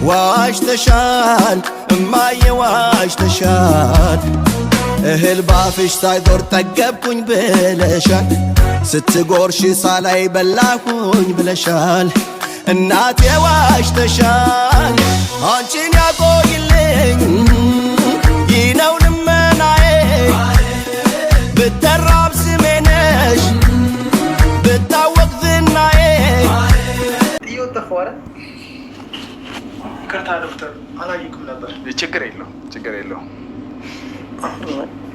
ዋሽተሻል እማዬ ዋሽተሻል እህል ባፍሽ ሳይዞር ጠገብኩኝ ብለሻል ስትጎርሽ ሳላይ በላኩኝ ብለሻል እናቴ ዋሽተሻል አንቺን ያቆይልኝ ይነው ልመናዬ ብተራብ ስሜ ነሽ ብታወቅ ዝናዬ ይወጣፈዋል ይቅርታ ዶክተር አላየኩም ነበር ችግር የለውም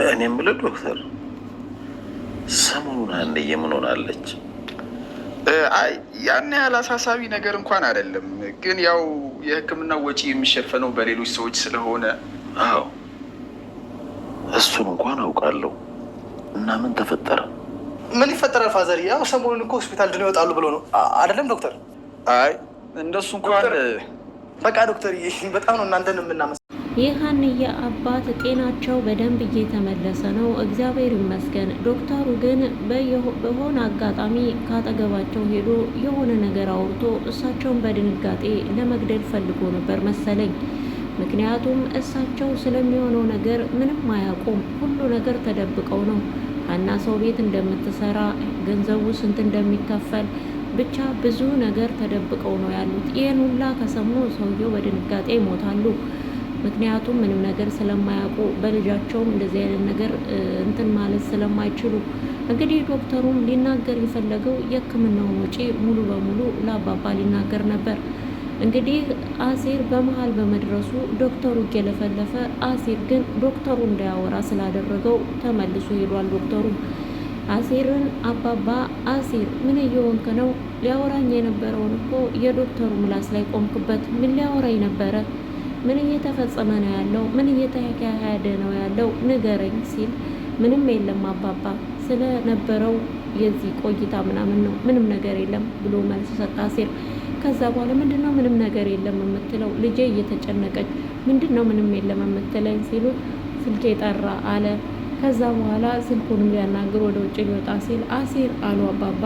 እኔም ብለ ዶክተር ሰሞኑን አንዴ የምን ሆናለች አይ ያን ያህል አሳሳቢ ነገር እንኳን አይደለም ግን ያው የህክምና ወጪ የሚሸፈነው በሌሎች ሰዎች ስለሆነ አዎ እሱን እንኳን አውቃለሁ እና ምን ተፈጠረ ምን ይፈጠራል ፋዘር ያው ሰሞኑን እኮ ሆስፒታል ድነው ይወጣሉ ብሎ ነው አይደለም ዶክተር አይ እንደሱ እንኳን በቃ ዶክተር በጣም ነው እናንተን የምናመሰግነው የሀንዬ አባት ጤናቸው በደንብ እየተመለሰ ነው እግዚአብሔር ይመስገን ዶክተሩ ግን በሆነ አጋጣሚ ካጠገባቸው ሄዶ የሆነ ነገር አውርቶ እሳቸውን በድንጋጤ ለመግደል ፈልጎ ነበር መሰለኝ ምክንያቱም እሳቸው ስለሚሆነው ነገር ምንም አያውቁም ሁሉ ነገር ተደብቀው ነው ሀና ሰው ቤት እንደምትሰራ ገንዘቡ ስንት እንደሚከፈል ብቻ ብዙ ነገር ተደብቀው ነው ያሉት ይህን ሁላ ከሰሙ ሰውየው በድንጋጤ ይሞታሉ ምክንያቱም ምንም ነገር ስለማያውቁ በልጃቸውም እንደዚህ አይነት ነገር እንትን ማለት ስለማይችሉ እንግዲህ ዶክተሩም ሊናገር የፈለገው የህክምናውን ወጪ ሙሉ በሙሉ ለአባባ ሊናገር ነበር እንግዲህ አሲር በመሃል በመድረሱ ዶክተሩ እየለፈለፈ አሲር ግን ዶክተሩ እንዳያወራ ስላደረገው ተመልሶ ሄዷል ዶክተሩ አሲርን አባባ አሲር ምን እየሆንክ ነው ሊያወራኝ የነበረውን እኮ የዶክተሩ ምላስ ላይ ቆምክበት ምን ሊያወራኝ ነበረ ምን እየተፈጸመ ነው ያለው ምን እየተካሄደ ነው ያለው ንገረኝ ሲል ምንም የለም አባባ ስለነበረው የዚህ ቆይታ ምናምን ነው ምንም ነገር የለም ብሎ መልስ ሰጠ አሲር ከዛ በኋላ ምንድነው ምንም ነገር የለም የምትለው ልጄ እየተጨነቀች ምንድነው ምንም የለም የምትለኝ ሲሉ ስልኬ ጠራ አለ ከዛ በኋላ ስልኩንም ሊያናግር ወደ ውጭ ሊወጣ ሲል አሲር አሉ አባባ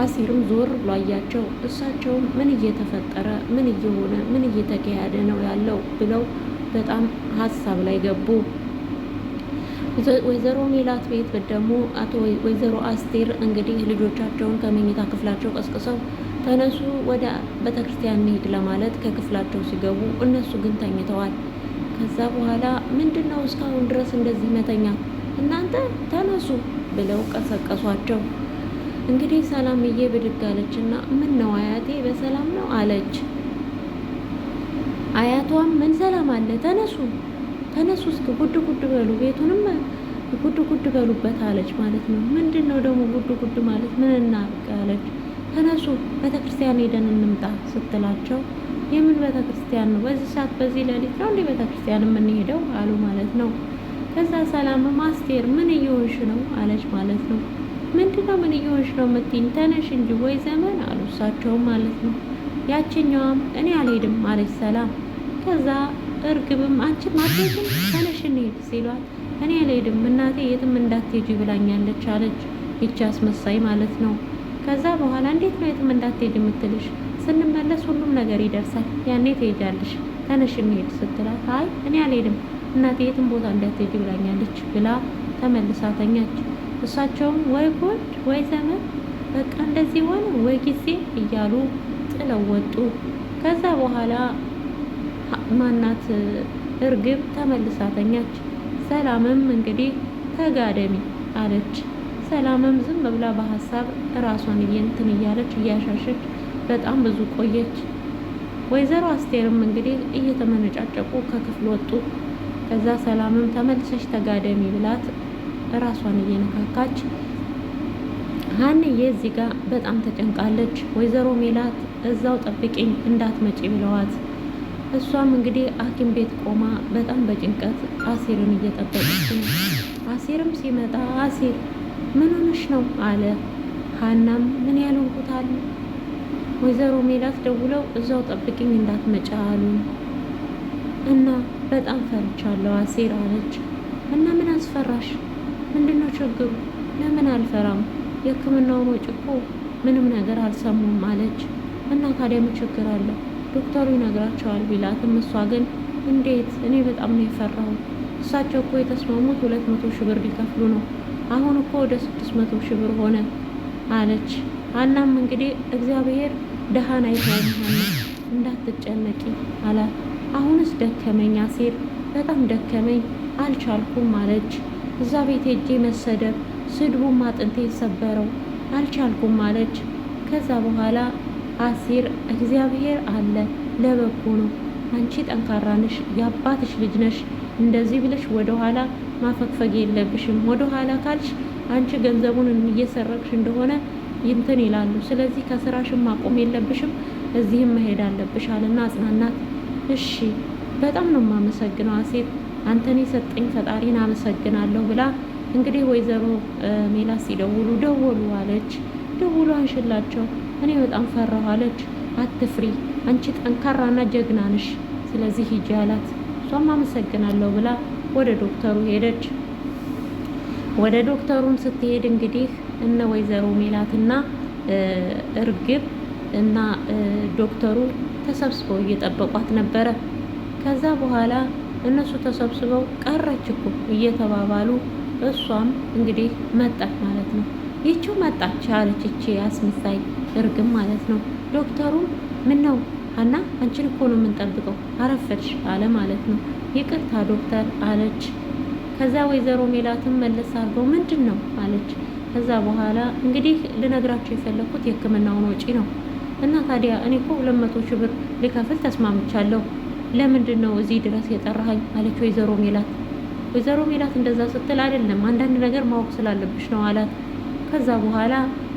አሲርም ዞር ብሎ አያቸው እሳቸውም ምን እየተፈጠረ ምን እየሆነ ምን እየተካሄደ ነው ያለው ብለው በጣም ሀሳብ ላይ ገቡ ወይዘሮ ሜላት ቤት ደግሞ አቶ ወይዘሮ አስቴር እንግዲህ ልጆቻቸውን ከመኝታ ክፍላቸው ቀስቅሰው ተነሱ ወደ ቤተክርስቲያን እንሂድ ለማለት ከክፍላቸው ሲገቡ እነሱ ግን ተኝተዋል ከዛ በኋላ ምንድነው እስካሁን ድረስ እንደዚህ መተኛ እናንተ ተነሱ ብለው ቀሰቀሷቸው እንግዲህ ሰላምዬ ብድግ አለችና ምን ነው አያቴ በሰላም ነው አለች አያቷም ምን ሰላም አለ ተነሱ እስኪ ጉድ በሉ ቤቱንም ጉድ በሉበት አለች ማለት ነው ምንድነው ደግሞ ጉድ ማለት ምን እናርግ አለች ተነሱ ቤተክርስቲያን ሄደን እንምጣ ስትላቸው የምን ቤተክርስቲያን ነው በዚህ ሰዓት በዚህ ሌሊት ነው እንዴ ቤተክርስቲያን የምንሄደው አሉ ማለት ነው ከዛ ሰላም አስቴር ምን እየሆንሽ ነው አለች ማለት ነው ምንድነው ምን እየሆንሽ ነው የምትይኝ ተነሽ እንጂ ወይ ዘመን አሉ እሳቸው ማለት ነው ያቺኛዋም እኔ አልሄድም አለች ሰላም ከዛ እርግብም አንቺ ማትሄጂም ተነሽ እንሂድ ሲሏት እኔ አልሄድም እናቴ የትም እንዳትሄጂ ብላኛለች አለች ይቺ አስመሳይ ማለት ነው ከዛ በኋላ እንዴት ነው የትም እንዳትሄጂ የምትልሽ ስንመለስ ሁሉም ነገር ይደርሳል ያኔ ትሄጃለሽ ተነሽ እንሂድ ስትላት አይ እኔ አልሄድም እናቴ የትም ቦታ እንዳትሄጂ ብላኛለች ብላ ተመልሳ ተኛች እሳቸውም ወይ ጉድ ወይ ዘመን በቃ እንደዚህ ሆነ ወይ ጊዜ እያሉ ጥለው ወጡ ከዛ በኋላ ማናት እርግብ ተመልሳ ተኛች ሰላምም እንግዲህ ተጋደሚ አለች ሰላምም ዝም ብላ በሐሳብ ራሷን እንትን እያለች እያሻሸች በጣም ብዙ ቆየች ወይዘሮ አስቴርም እንግዲህ እየተመነጫጨቁ ከክፍል ወጡ ከዛ ሰላምም ተመልሰሽ ተጋደሚ ብላት ራሷን እየነካካች ሀንዬ እዚህ ጋር በጣም ተጨንቃለች ወይዘሮ ሜላት እዛው ጠብቂኝ እንዳትመጪ ብለዋት እሷም እንግዲህ ሐኪም ቤት ቆማ በጣም በጭንቀት አሲርን እየጠበቀች ነው አሲርም ሲመጣ አሲር ምን ሆነሽ ነው አለ ሀናም ምን ያልሆንኩታል ወይዘሮ ሜላት ደውለው እዛው ጠብቂኝ እንዳትመጪ አሉ እና በጣም ፈርቻለሁ አሲር አለች እና ምን አስፈራሽ ምንድነው ችግሩ ለምን አልፈራም የህክምናውን ወጪ እኮ ምንም ነገር አልሰሙም አለች እና ታዲያ ምን ችግር አለ ዶክተሩ ይነግራቸዋል ቢላትም እሷ ግን እንዴት እኔ በጣም ነው የፈራሁት። እሳቸው እኮ የተስማሙት 200 ሺህ ብር ሊከፍሉ ነው። አሁን እኮ ወደ 600 ሺህ ብር ሆነ አለች። ሀናም እንግዲህ እግዚአብሔር ደሃን አይተውም ሀና እንዳትጨነቂ አላት። አሁንስ ደከመኝ አሴር በጣም ደከመኝ አልቻልኩም አለች። እዛ ቤት ሄጄ መሰደብ ስድቡም አጥንቴ ሰበረው አልቻልኩም አለች። ከዛ በኋላ አሴር እግዚአብሔር አለ ለበጎ ነው፣ አንቺ ጠንካራ ነሽ፣ የአባትሽ ልጅ ነሽ፣ እንደዚህ ብለሽ ወደኋላ ማፈግፈግ የለብሽም። ወደኋላ ካልሽ አንቺ ገንዘቡን እየሰረቅሽ እንደሆነ ይንትን ይላሉ። ስለዚህ ከስራሽም ማቆም የለብሽም፣ እዚህም መሄድ አለብሽ አለና አጽናናት። እሺ በጣም ነው የማመሰግነው አሴር፣ አንተን የሰጠኝ ፈጣሪን አመሰግናለሁ ብላ እንግዲህ ወይዘሮ ሜላት ሲደውሉ ደወሉ አለች። ደውሉ አንሽላቸው፣ እኔ በጣም ፈራሁ አለች። አትፍሪ፣ አንቺ ጠንካራና ጀግና ነሽ፣ ስለዚህ ሂጂ አላት። እሷም አመሰግናለሁ ብላ ወደ ዶክተሩ ሄደች። ወደ ዶክተሩም ስትሄድ እንግዲህ እነ ወይዘሮ ሜላትና እርግብ እና ዶክተሩ ተሰብስበው እየጠበቋት ነበረ። ከዛ በኋላ እነሱ ተሰብስበው ቀረች እኮ እየተባባሉ እሷም እንግዲህ መጣች ማለት ነው። ይቺው መጣች አለች፣ ይቺ አስመሳይ እርግብ ማለት ነው። ዶክተሩም ምን ነው ሀና አንቺን እኮ ነው የምንጠብቀው አረፈድሽ አለ ማለት ነው። ይቅርታ ዶክተር አለች። ከዛ ወይዘሮ ሜላትም መለስ አድርገው ምንድን ነው አለች። ከዛ በኋላ እንግዲህ ልነግራቸው የፈለኩት የሕክምናውን ወጪ ነው እና ታዲያ እኔ እኮ 200 ሺህ ብር ሊከፍል ተስማምቻለሁ፣ ለምንድን ነው እዚህ ድረስ የጠራኸኝ አለች ወይዘሮ ሜላት። ወይዘሮ ሜላት እንደዛ ስትል አይደለም አንዳንድ ነገር ማወቅ ስላለብሽ ነው አላት። ከዛ በኋላ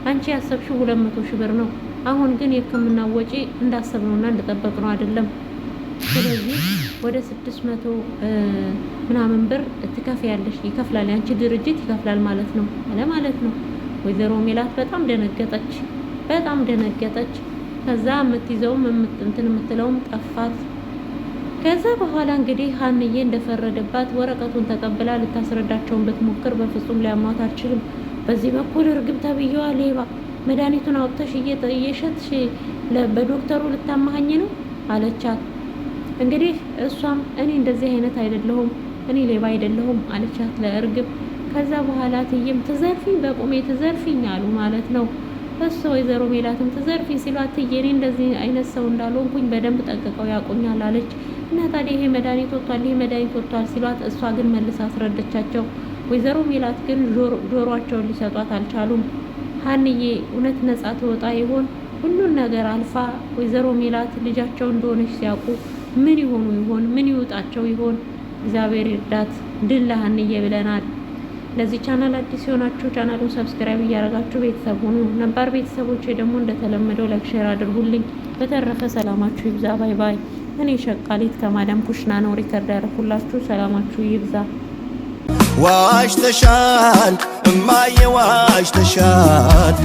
አንቺ ያሰብሽው 200 ሺህ ብር ነው፣ አሁን ግን የሕክምና ወጪ እንዳሰብነውና እንደጠበቅነው አይደለም። ስለዚህ ወደ 600 ምናምን ብር ትከፍያለሽ፣ ይከፍላል፣ ያንቺ ድርጅት ይከፍላል ማለት ነው አለ ማለት ነው። ወይዘሮ ሜላት በጣም ደነገጠች፣ በጣም ደነገጠች። ከዛ የምትይዘውም እንትን የምትለውም ጠፋት። ከዛ በኋላ እንግዲህ ሀንዬ እንደፈረደባት ወረቀቱን ተቀብላ ልታስረዳቸውን ብትሞክር በፍጹም ሊያሟት አልችልም። በዚህ በኩል እርግብ ተብዬዋ ሌባ መድኃኒቱን አውጥተሽ እየሸጥሽ በዶክተሩ ልታማኸኝ ነው አለቻት። እንግዲህ እሷም እኔ እንደዚህ አይነት አይደለሁም፣ እኔ ሌባ አይደለሁም አለቻት ለእርግብ። ከዛ በኋላ ትዬም ትዘርፊኝ፣ በቁሜ ትዘርፊኝ አሉ ማለት ነው። እሱ ወይዘሮ ሜላትም ትዘርፊኝ ሲሏት ትዬ እኔ እንደዚህ አይነት ሰው እንዳልሆንኩኝ በደንብ ጠንቅቀው ያውቁኛል አለች። እና ታዲያ ይሄ መድኃኒት ወጥቷል፣ ይሄ መድኃኒት ወጥቷል ሲሏት እሷ ግን መልስ አስረደቻቸው። ወይዘሮ ሜላት ግን ጆሮአቸውን ሊሰጧት አልቻሉም። ሀንዬ እውነት ነጻ ትወጣ ይሆን? ሁሉን ነገር አልፋ ወይዘሮ ሜላት ልጃቸው እንደሆነች ሲያውቁ ምን ይሆኑ ይሆን? ምን ይውጣቸው ይሆን? እግዚአብሔር ይርዳት። ድል ለሀንዬ ብለናል። ለዚህ ቻናል አዲስ የሆናችሁ ቻናሉን ሰብስክራይብ እያደረጋችሁ ቤተሰብ ሁኑ። ነባር ቤተሰቦቼ ደግሞ እንደተለመደው ላይክ ሼር አድርጉልኝ። በተረፈ ሰላማችሁ ይብዛ። ባይ ባይ። እኔ ሸቃሊት ከማዳም ኩሽና ነው ሪከርድ ያደረኩላችሁ። ሰላማችሁ ይብዛ። ዋሽተሻል እማዬ ዋሽተሻል፣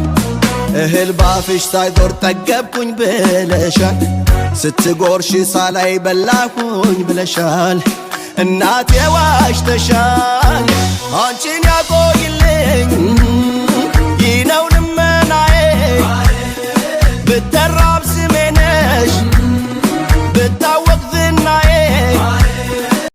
እህል ባፍሽ ሳይዞር ጠገብኩኝ ብለሻል፣ ስትጎርሽ ሳላይ በላኩኝ ብለሻል። እናቴ ዋሽተሻል አንቺን